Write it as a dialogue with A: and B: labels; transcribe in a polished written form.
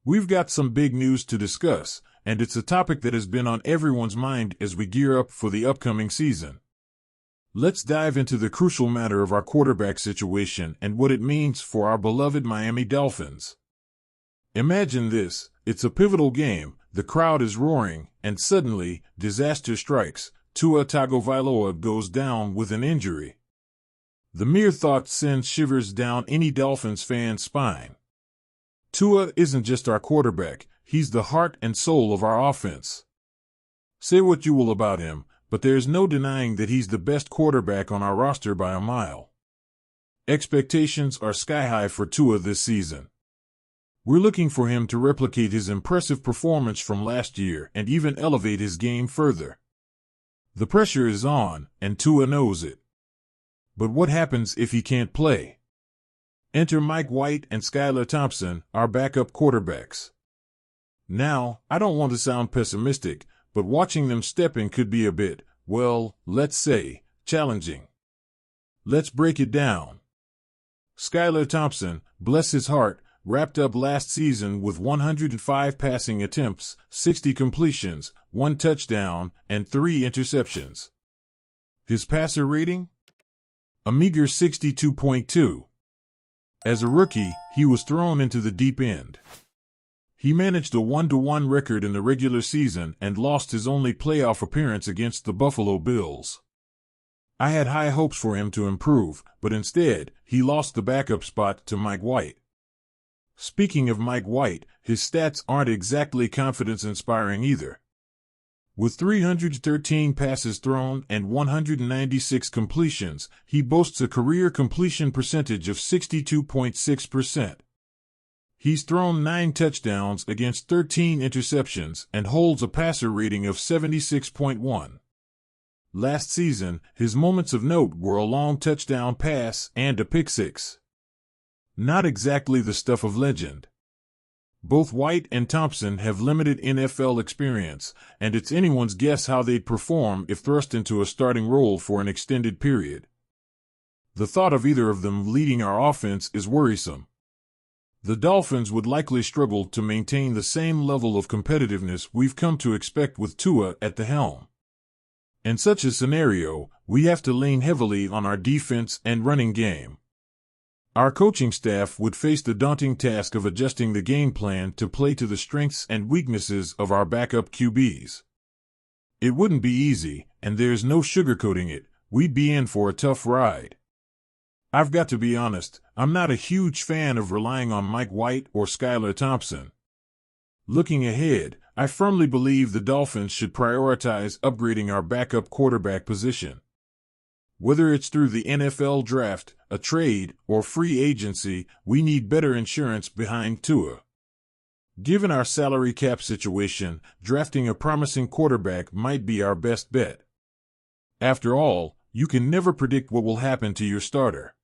A: We've got some big news to discuss, and it's a topic that has been on everyone's mind as we gear up for the upcoming season. Let's dive into the crucial matter of our quarterback situation and what it means for our beloved Miami Dolphins. Imagine this, it's a pivotal game, the crowd is roaring, and suddenly, disaster strikes. Tua Tagovailoa goes down with an injury. The mere thought sends shivers down any Dolphins fan's spine. Tua isn't just our quarterback, he's the heart and soul of our offense. Say what you will about him, but there's no denying that he's the best quarterback on our roster by a mile. Expectations are sky high for Tua this season. We're looking for him to replicate his impressive performance from last year and even elevate his game further. The pressure is on, and Tua knows it. But what happens if he can't play? Enter Mike White and Skylar Thompson, our backup quarterbacks. Now, I don't want to sound pessimistic, but watching them step in could be a bit, well, let's say, challenging. Let's break it down. Skylar Thompson, bless his heart, wrapped up last season with 105 passing attempts, 60 completions, 1 touchdown, and 3 interceptions. His passer rating? A meager 62.2. As a rookie, he was thrown into the deep end. He managed a 1-1 record in the regular season and lost his only playoff appearance against the Buffalo Bills. I had high hopes for him to improve, but instead, he lost the backup spot to Mike White. Speaking of Mike White, his stats aren't exactly confidence-inspiring either. With 313 passes thrown and 196 completions, he boasts a career completion percentage of 62.6%. He's thrown 9 touchdowns against 13 interceptions and holds a passer rating of 76.1. Last season, his moments of note were a long touchdown pass and a pick six. Not exactly the stuff of legend. Both White and Thompson have limited NFL experience, and it's anyone's guess how they'd perform if thrust into a starting role for an extended period. The thought of either of them leading our offense is worrisome. The Dolphins would likely struggle to maintain the same level of competitiveness we've come to expect with Tua at the helm. In such a scenario, we have to lean heavily on our defense and running game. Our coaching staff would face the daunting task of adjusting the game plan to play to the strengths and weaknesses of our backup QBs. It wouldn't be easy, and there's no sugarcoating it, we'd be in for a tough ride. I've got to be honest, I'm not a huge fan of relying on Mike White or Skylar Thompson. Looking ahead, I firmly believe the Dolphins should prioritize upgrading our backup quarterback position. Whether it's through the NFL draft, a trade, or free agency, we need better insurance behind Tua. Given our salary cap situation, drafting a promising quarterback might be our best bet. After all, you can never predict what will happen to your starter.